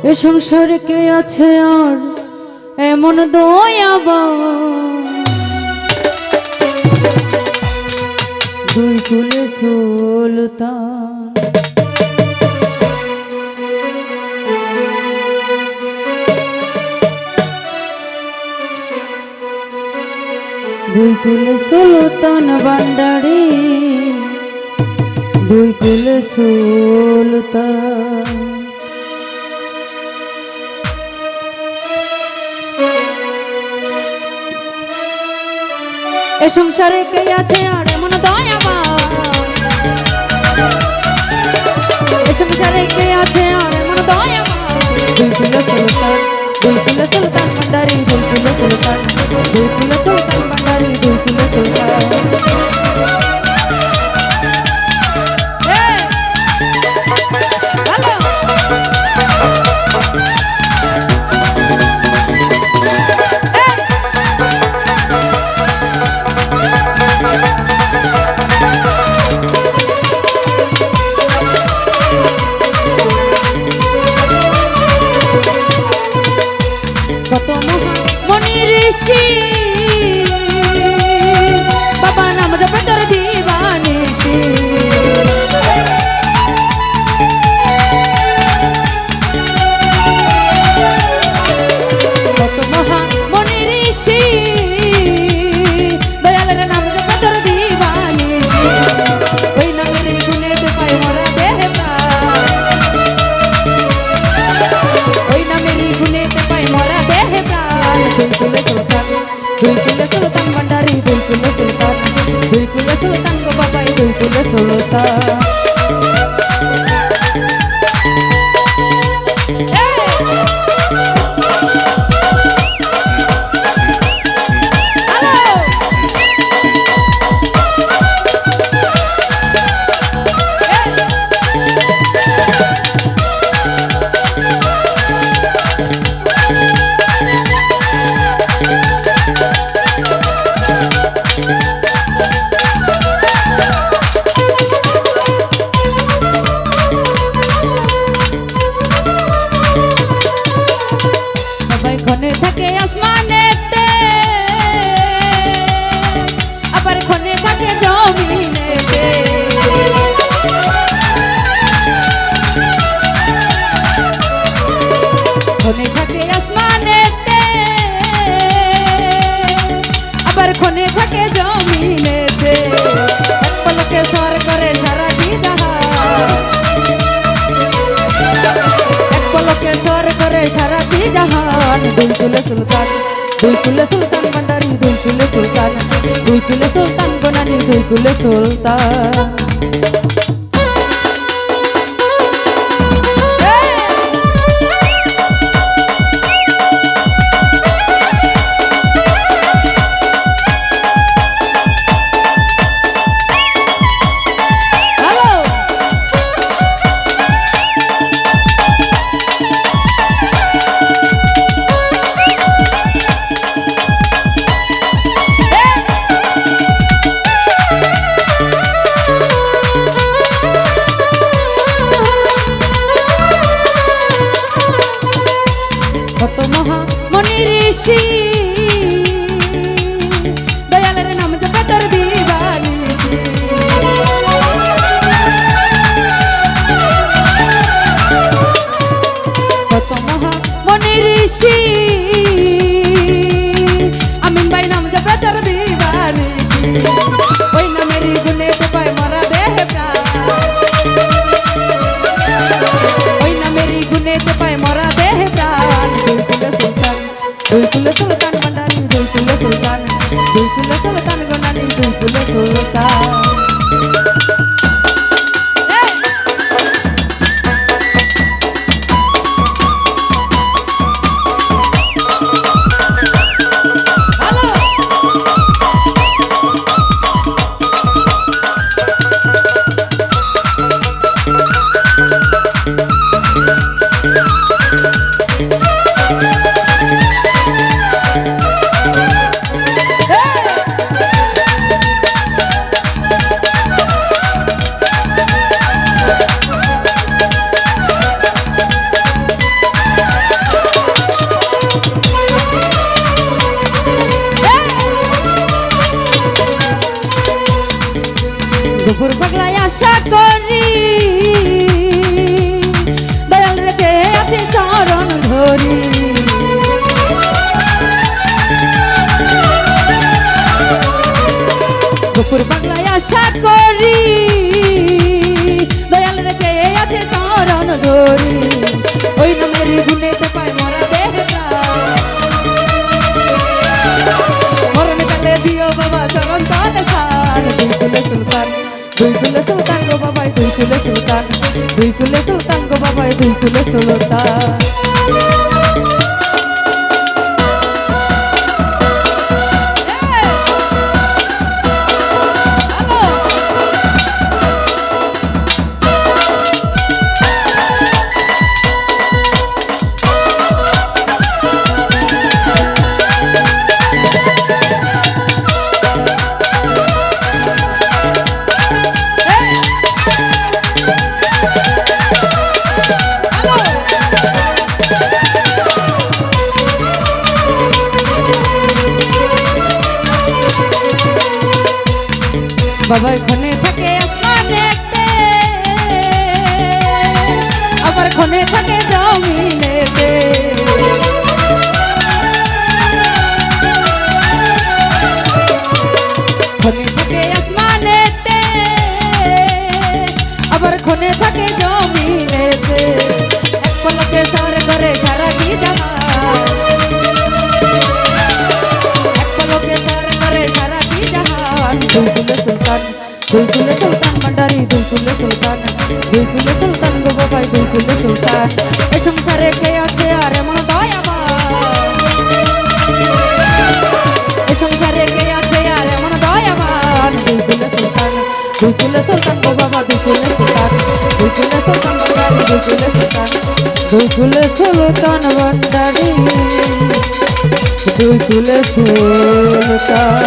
এ সংসারে কে আছে আর এমন দয়াবান, দুই কুলে সুলতান। দুই কুলে সুলতান ভান্ডারী, দুই কুলে সুলতান। এ সংসারে কে আছে আর এমন দয়াবান, এ সংসারে কে আছে আর এমন দয়াবান, দুই কুলে সুলতান, দুই কুলে সুলতান ভান্ডারী, দুই কুলে সুলতান, দুই কুলে সুলতান ভান্ডারী, দুই কুলে সুলতান। কত মনি ঋষি বাবা নাম জপে তোর দিবানিশি, কত মনি ঋষি দয়ালের নাম জপে তোর দিবানিশি, ওই নামের গুণে তো পাই মরা দেহে প্রাণ, ওই নামের গুণে তো পাই মরা দেহে প্রাণ। দুই কুলে সুলতান, দুই কুলে সুলতান ভান্ডারী, দুই কুলে সুলতান, দুই কুলে সুলতান গো বাবাই, দুই কুলে সুলতান। ক্ষণে থাকে আসমানেতে, আবার ক্ষণে থাকে জমিনেতে, ক্ষণে থাকে আসমানেতে, আবার ক্ষণে থাকে জমিনেতে, এক পলকে সর করে সারাটি জাহান, এক পলকে সর করে সারাটি জাহান। দুই কুলে সুলতান, দুই কুলে সুলতান ভান্ডারী, দুই কুলে সুলতান, দুই কুলে সুলতান বনানী, দুই কুলে সুলতান। আশা করি দয়াল রে যে আছে চরণ ধরি দুপুর বাংলায় আশা করি দয়াল রে যে আছে চরণ ধরি ওই নামের গুণেতে পায় মরা দেহটা মরণ কালে দিও বাবা চরণ তলে সার দুই কুলে সুলতান গো বাবাই দুই কুলে সুলতান দুই কুলে সুলতান গো বাবাই দুই কুলে সুলতান বাবা এখানে থাকে আসমানেতে আবার খনে থাকে জমিনেতে খনে থাকে আসমানেতে আবার খনে থাকে জমিনেতে এক পলকে সার করে সারা কি জাহান এক পলকে সার করে সারা কি জাহান দুই কুলে সুলতান ভান্ডারি দুই কুলে সুলতান গো বাবাই দুই কুলে সুলতান এ সংসারে কে আছে আর এমন দয়াবান এ সংসারে কে আছে আর এমন দয়াবান দুই কুলে সুলতান গো বাবা দুই কুলে সুলতান ভান্ডারি দুই কুলে সুলতান ভান্ডারি দুই কুলে সুলতান